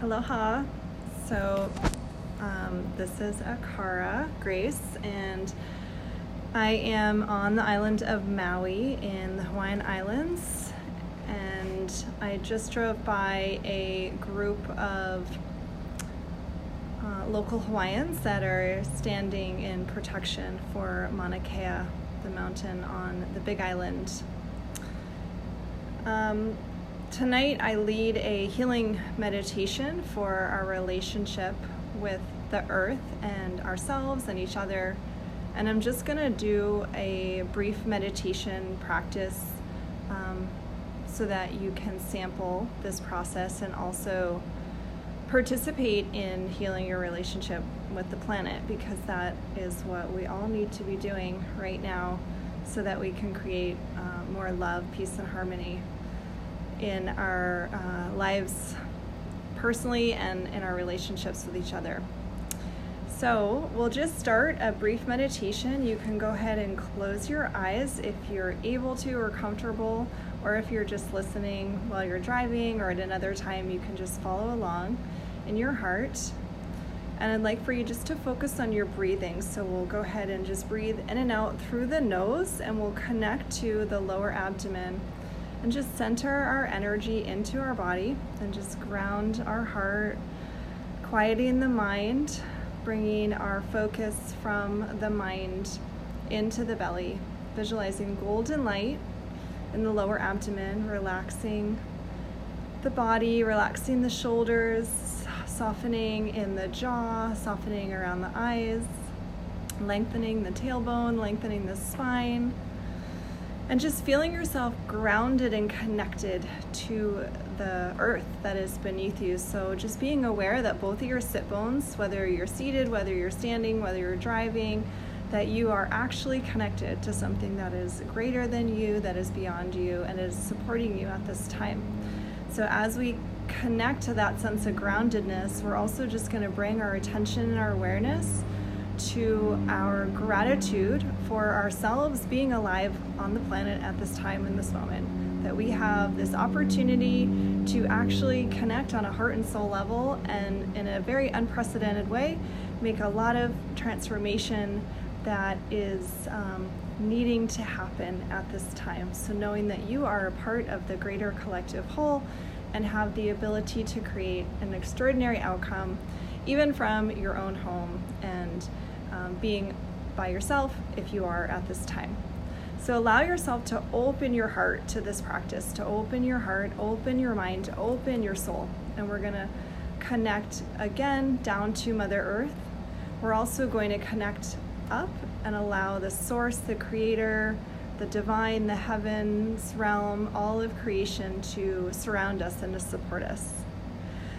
Aloha. So this is Akara Grace, and I am on the island of Maui in the Hawaiian Islands, and I just drove by a group of local Hawaiians that are standing in protection for Mauna Kea, the mountain on the Big Island. Tonight I lead a healing meditation for our relationship with the earth and ourselves and each other. And I'm just going to do a brief meditation practice so that you can sample this process and also participate in healing your relationship with the planet, because that is what we all need to be doing right now so that we can create more love, peace, and harmony in our lives personally and in our relationships with each other. So we'll just start a brief meditation. You can go ahead and close your eyes if you're able to or comfortable, or if you're just listening while you're driving or at another time, you can just follow along in your heart. And I'd like for you just to focus on your breathing. So we'll go ahead and just breathe in and out through the nose, and we'll connect to the lower abdomen and just center our energy into our body and just ground our heart, quieting the mind, bringing our focus from the mind into the belly, visualizing golden light in the lower abdomen, relaxing the body, relaxing the shoulders, softening in the jaw, softening around the eyes, lengthening the tailbone, lengthening the spine, and just feeling yourself grounded and connected to the earth that is beneath you. So just being aware that both of your sit bones, whether you're seated, whether you're standing, whether you're driving, that you are actually connected to something that is greater than you, that is beyond you, and is supporting you at this time. So as we connect to that sense of groundedness, we're also just going to bring our attention and our awareness to our gratitude for ourselves being alive on the planet at this time, in this moment, that we have this opportunity to actually connect on a heart and soul level, and in a very unprecedented way make a lot of transformation that is needing to happen at this time. So knowing that you are a part of the greater collective whole and have the ability to create an extraordinary outcome even from your own home, and being by yourself if you are at this time. So allow yourself to open your heart to this practice, to open your heart, open your mind, to open your soul. And we're going to connect again down to Mother Earth. We're also going to connect up and allow the source, the creator, the divine, the heavens realm, all of creation to surround us and to support us.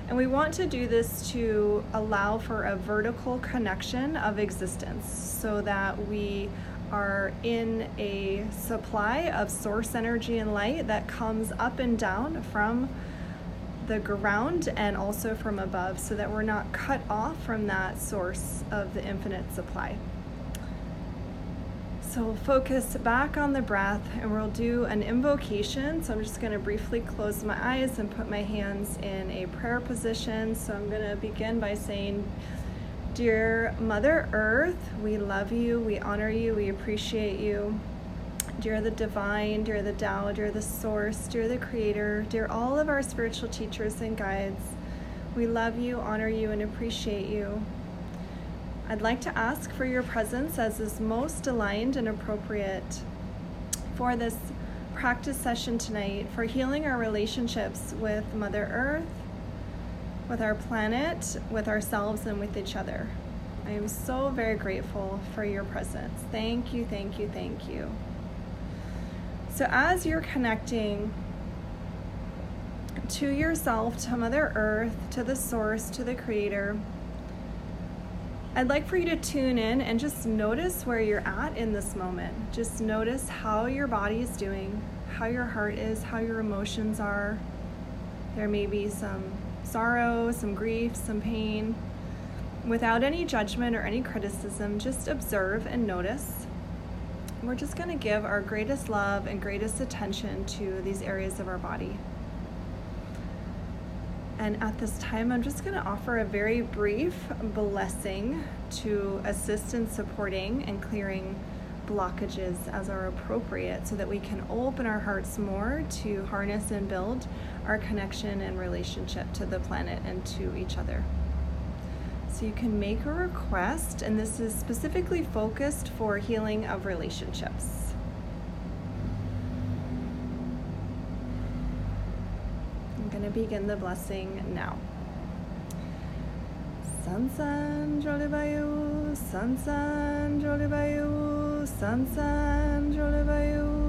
And we want to do this to allow for a vertical connection of existence so that we are in a supply of source energy and light that comes up and down from the ground and also from above, so that we're not cut off from that source of the infinite supply. So we'll focus back on the breath, and we'll do an invocation. So I'm just going to briefly close my eyes and put my hands in a prayer position. So I'm going to begin by saying, Dear Mother Earth, we love you, we honor you, we appreciate you. Dear the divine, dear the Tao, dear the source, dear the creator, dear all of our spiritual teachers and guides, we love you, honor you, and appreciate you. I'd like to ask for your presence as is most aligned and appropriate for this practice session tonight, for healing our relationships with Mother Earth, with our planet, with ourselves, and with each other. I am so very grateful for your presence. Thank you, thank you, thank you. So as you're connecting to yourself, to Mother Earth, to the source, to the creator, I'd like for you to tune in and just notice where you're at in this moment. Just notice how your body is doing, how your heart is, how your emotions are. There may be some sorrow, some grief, some pain. Without any judgment or any criticism, just observe and notice. We're just going to give our greatest love and greatest attention to these areas of our body. And at this time, I'm just going to offer a very brief blessing to assist in supporting and clearing blockages as are appropriate so that we can open our hearts more to harness and build our connection and relationship to the planet and to each other. So you can make a request, and this is specifically focused for healing of relationships. I'm going to begin the blessing now. Sansan Jolibayu, Sansan Jolibayu, Sansan Jolibayu.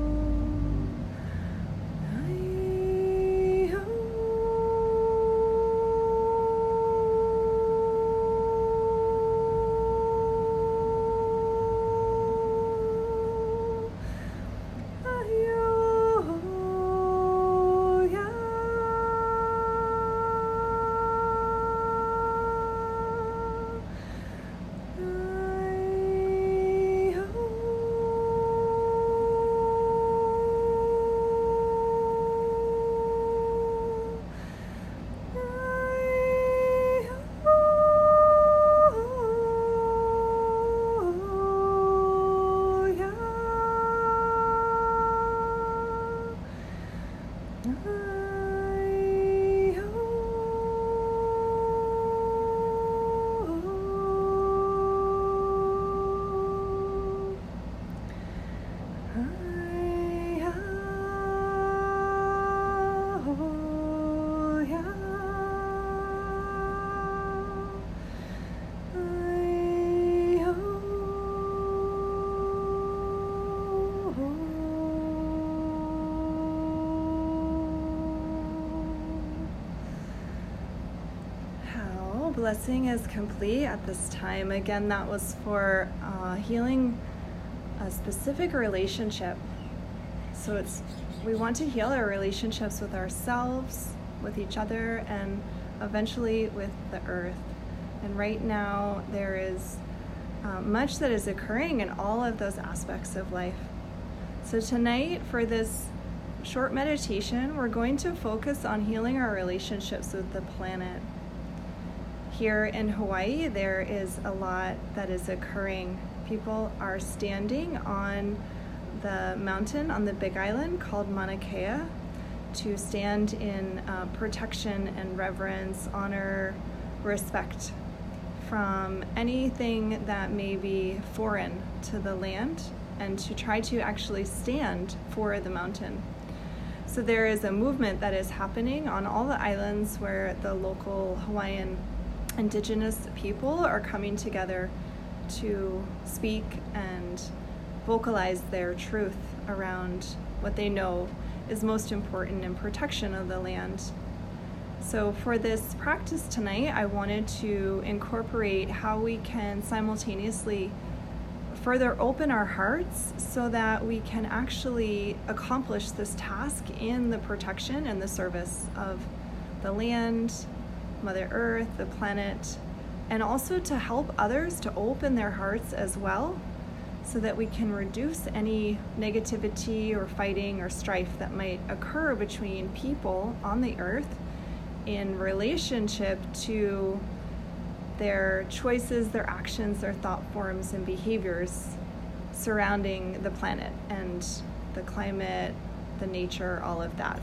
Blessing is complete at this time. Again, that was for healing a specific relationship. So we want to heal our relationships with ourselves, with each other, and eventually with the earth. And right now there is much that is occurring in all of those aspects of life. So tonight, for this short meditation, we're going to focus on healing our relationships with the planet. Here in Hawaii, there is a lot that is occurring. People are standing on the mountain on the Big Island called Mauna Kea to stand in protection and reverence, honor, respect from anything that may be foreign to the land, and to try to actually stand for the mountain. So there is a movement that is happening on all the islands where the local Hawaiian Indigenous people are coming together to speak and vocalize their truth around what they know is most important in protection of the land. So for this practice tonight, I wanted to incorporate how we can simultaneously further open our hearts so that we can actually accomplish this task in the protection and the service of the land, Mother Earth, the planet, and also to help others to open their hearts as well so that we can reduce any negativity or fighting or strife that might occur between people on the earth in relationship to their choices, their actions, their thought forms and behaviors surrounding the planet and the climate, the nature, all of that.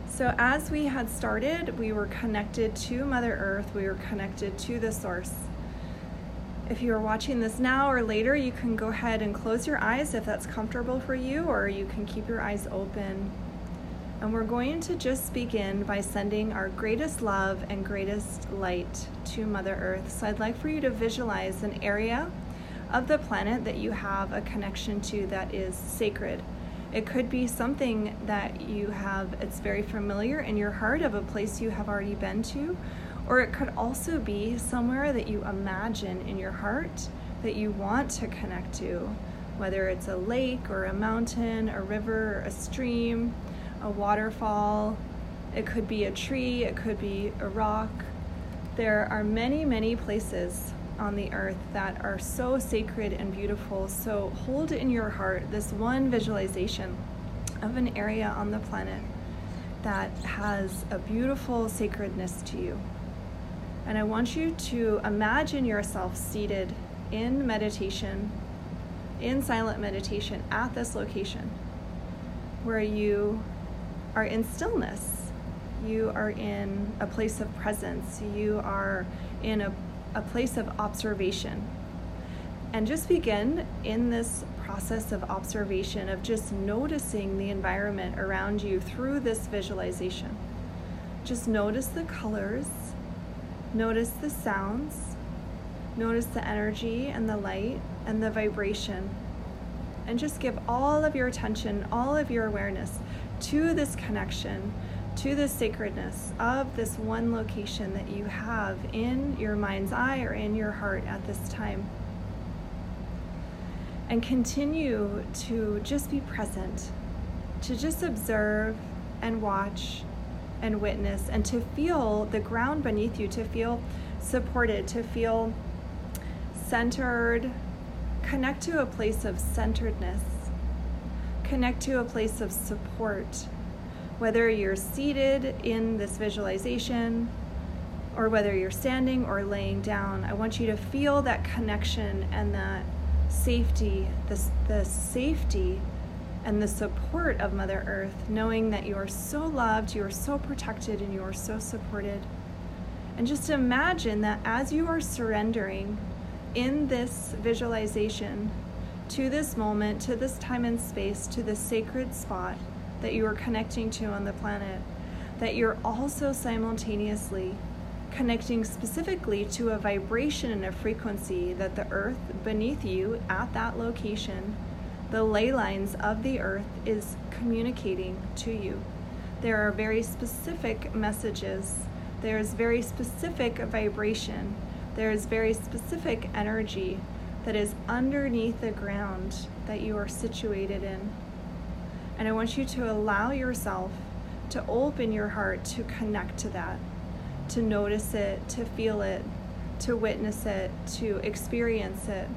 So as we had started, we were connected to Mother Earth, we were connected to the source. If you are watching this now or later, you can go ahead and close your eyes if that's comfortable for you, or you can keep your eyes open. And we're going to just begin by sending our greatest love and greatest light to Mother Earth. So I'd like for you to visualize an area of the planet that you have a connection to that is sacred. It could be something that you have, it's very familiar in your heart of a place you have already been to, or it could also be somewhere that you imagine in your heart that you want to connect to, whether it's a lake or a mountain, a river, a stream, a waterfall. It could be a tree, it could be a rock. There are many, many places on the earth that are so sacred and beautiful. So hold in your heart this one visualization of an area on the planet that has a beautiful sacredness to you. And I want you to imagine yourself seated in meditation, in silent meditation at this location where you are in stillness. You are in a place of presence. You are in a place of observation. And just begin in this process of observation, of just noticing the environment around you through this visualization. Just notice the colors, notice the sounds, notice the energy and the light and the vibration, and just give all of your attention, all of your awareness to this connection, to this sacredness of this one location that you have in your mind's eye or in your heart at this time. And continue to just be present, to just observe and watch and witness, and to feel the ground beneath you, to feel supported, to feel centered. Connect to a place of centeredness. Connect to a place of support. Whether you're seated in this visualization or whether you're standing or laying down, I want you to feel that connection and that safety, the safety and the support of Mother Earth, knowing that you are so loved, you are so protected, and you are so supported. And just imagine that as you are surrendering in this visualization to this moment, to this time and space, to this sacred spot that you are connecting to on the planet, that you're also simultaneously connecting specifically to a vibration and a frequency that the earth beneath you at that location, the ley lines of the earth, is communicating to you. There are very specific messages. There's very specific vibration. There's very specific energy that is underneath the ground that you are situated in. And I want you to allow yourself to open your heart to connect to that, to notice it, to feel it, to witness it, to experience it.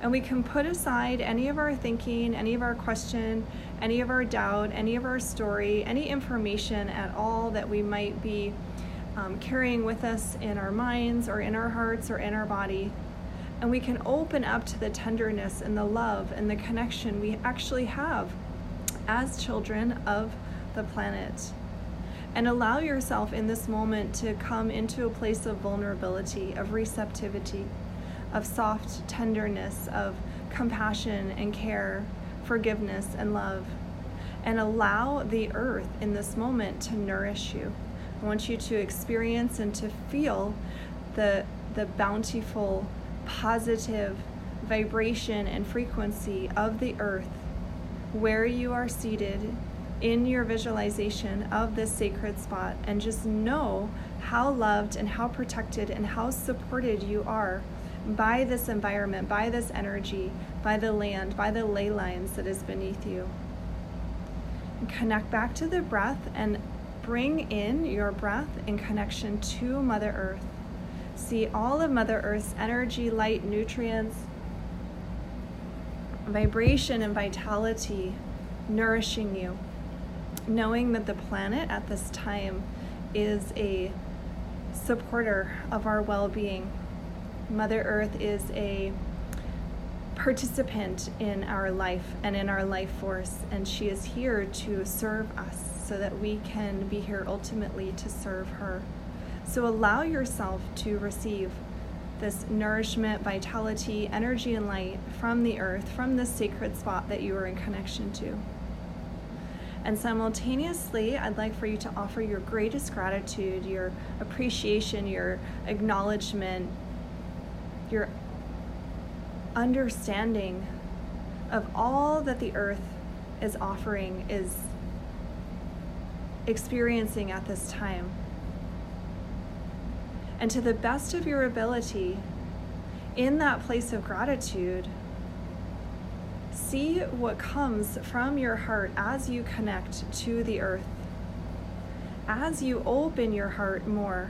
And we can put aside any of our thinking, any of our question, any of our doubt, any of our story, any information at all that we might be carrying with us in our minds or in our hearts or in our body. And we can open up to the tenderness and the love and the connection we actually have as children of the planet. And allow yourself in this moment to come into a place of vulnerability, of receptivity, of soft tenderness, of compassion and care, forgiveness and love. And allow the earth in this moment to nourish you. I want you to experience and to feel the bountiful, positive vibration and frequency of the earth where you are seated in your visualization of this sacred spot, and just know how loved and how protected and how supported you are by this environment, by this energy, by the land, by the ley lines that is beneath you. And connect back to the breath and bring in your breath in connection to Mother Earth. See all of Mother Earth's energy, light, nutrients, vibration, and vitality nourishing you. Knowing that the planet at this time is a supporter of our well-being. Mother Earth is a participant in our life and in our life force, and she is here to serve us so that we can be here ultimately to serve her. So allow yourself to receive this nourishment, vitality, energy, and light from the earth, from this sacred spot that you are in connection to. And simultaneously, I'd like for you to offer your greatest gratitude, your appreciation, your acknowledgement, your understanding of all that the earth is offering, is experiencing at this time. And to the best of your ability, in that place of gratitude, see what comes from your heart as you connect to the earth. As you open your heart more,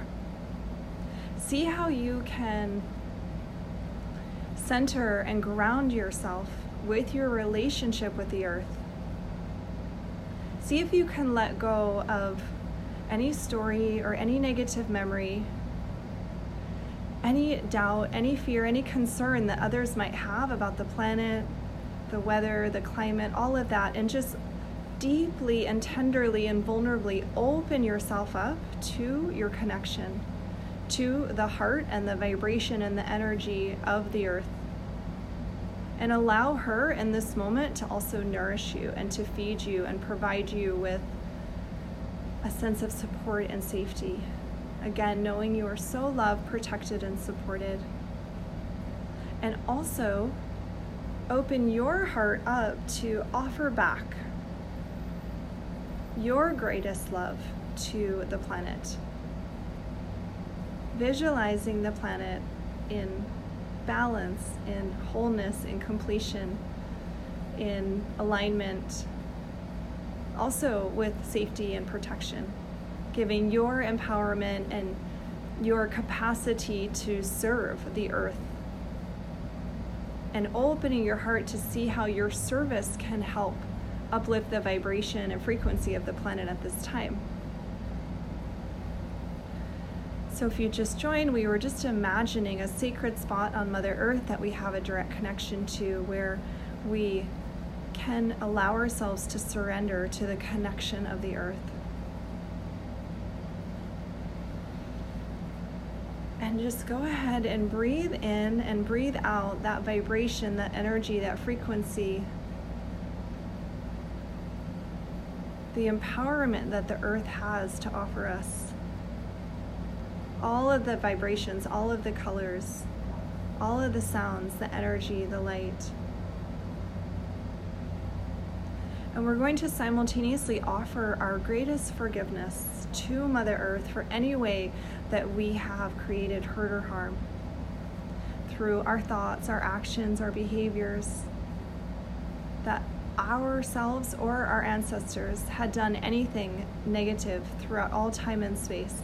see how you can center and ground yourself with your relationship with the earth. See if you can let go of any story or any negative memory, any doubt, any fear, any concern that others might have about the planet, the weather, the climate, all of that, and just deeply and tenderly and vulnerably open yourself up to your connection, to the heart and the vibration and the energy of the earth. And allow her in this moment to also nourish you and to feed you and provide you with a sense of support and safety. Again, knowing you are so loved, protected, and supported. And also open your heart up to offer back your greatest love to the planet. Visualizing the planet in balance, in wholeness, in completion, in alignment, also with safety and protection, giving your empowerment and your capacity to serve the earth, and opening your heart to see how your service can help uplift the vibration and frequency of the planet at this time. So if you just joined, we were just imagining a sacred spot on Mother Earth that we have a direct connection to, where we can allow ourselves to surrender to the connection of the earth. And just go ahead and breathe in and breathe out that vibration, that energy, that frequency, the empowerment that the earth has to offer us. All of the vibrations, all of the colors, all of the sounds, the energy, the light. And we're going to simultaneously offer our greatest forgiveness to Mother Earth for any way that we have created hurt or harm through our thoughts, our actions, our behaviors, that ourselves or our ancestors had done anything negative throughout all time and space.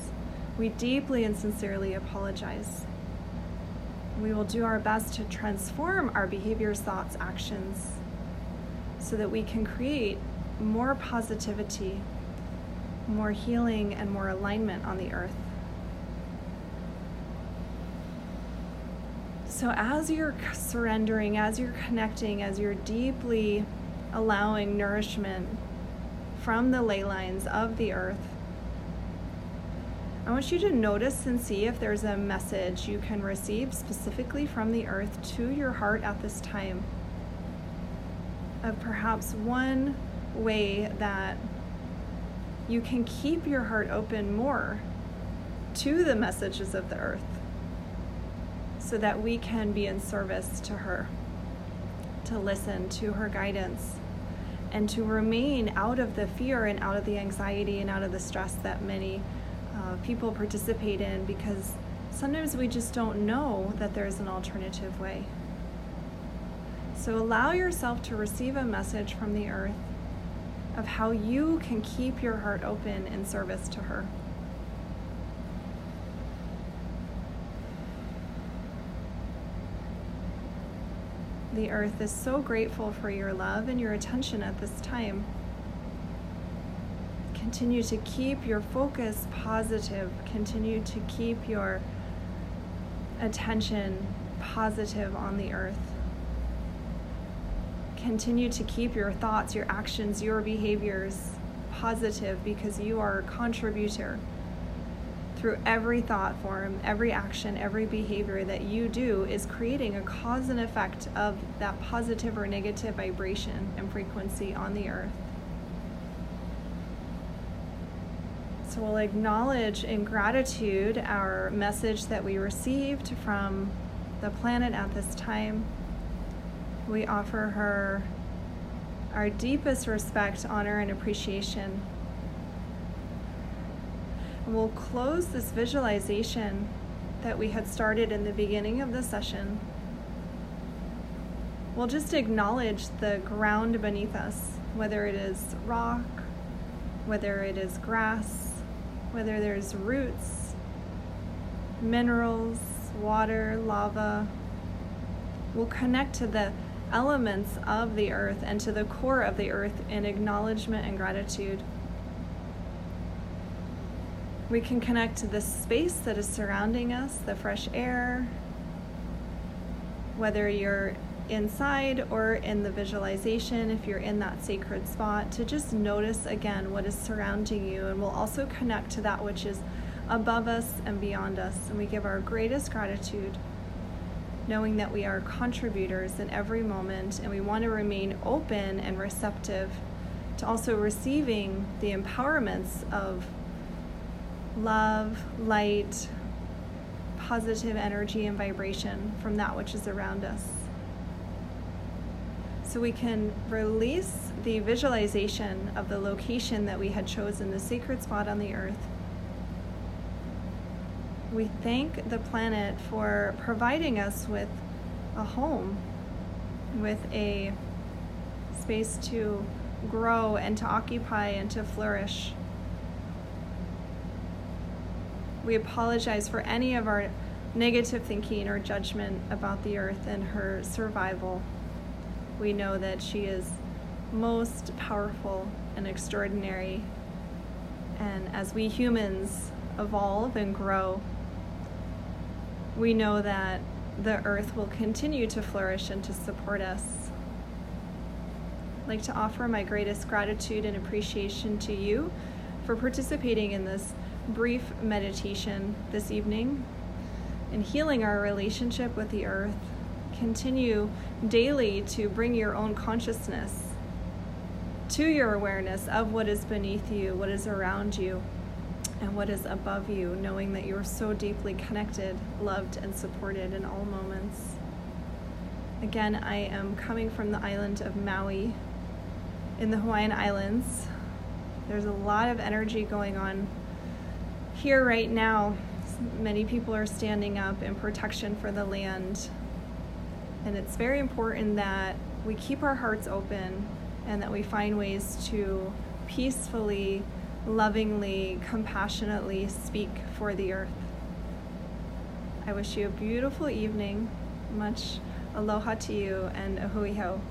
We deeply and sincerely apologize. We will do our best to transform our behaviors, thoughts, actions, so that we can create more positivity, more healing, and more alignment on the earth. So as you're surrendering, as you're connecting, as you're deeply allowing nourishment from the ley lines of the earth, I want you to notice and see if there's a message you can receive specifically from the earth to your heart at this time, of perhaps one way that you can keep your heart open more to the messages of the earth, so that we can be in service to her, to listen to her guidance, and to remain out of the fear and out of the anxiety and out of the stress that many people participate in, because sometimes we just don't know that there's an alternative way. So allow yourself to receive a message from the earth of how you can keep your heart open in service to her. The earth is so grateful for your love and your attention at this time. Continue to keep your focus positive. Continue to keep your attention positive on the earth. Continue to keep your thoughts, your actions, your behaviors positive, because you are a contributor through every thought form, every action, every behavior that you do is creating a cause and effect of that positive or negative vibration and frequency on the earth. So we'll acknowledge in gratitude our message that we received from the planet at this time. We offer her our deepest respect, honor, and appreciation. And we'll close this visualization that we had started in the beginning of the session. We'll just acknowledge the ground beneath us, whether it is rock, whether it is grass, whether there's roots, minerals, water, lava. We'll connect to the elements of the earth and to the core of the earth in acknowledgement and gratitude. We can connect to the space that is surrounding us, the fresh air, whether you're inside or in the visualization, if you're in that sacred spot, to just notice again what is surrounding you. And we'll also connect to that which is above us and beyond us. And we give our greatest gratitude, knowing that we are contributors in every moment, and we want to remain open and receptive to also receiving the empowerments of love, light, positive energy and vibration from that which is around us. So we can release the visualization of the location that we had chosen, the sacred spot on the earth. We thank the planet for providing us with a home, with a space to grow and to occupy and to flourish. We apologize for any of our negative thinking or judgment about the earth and her survival. We know that she is most powerful and extraordinary. And as we humans evolve and grow, we know that the earth will continue to flourish and to support us. I'd like to offer my greatest gratitude and appreciation to you for participating in this brief meditation this evening and healing our relationship with the earth. Continue daily to bring your own consciousness to your awareness of what is beneath you, what is around you, and what is above you, knowing that you are so deeply connected, loved, and supported in all moments. Again, I am coming from the island of Maui in the Hawaiian Islands. There's a lot of energy going on here right now. Many people are standing up in protection for the land. And it's very important that we keep our hearts open and that we find ways to peacefully, lovingly, compassionately speak for the earth. I wish you a beautiful evening. Much aloha to you, and a hui hou.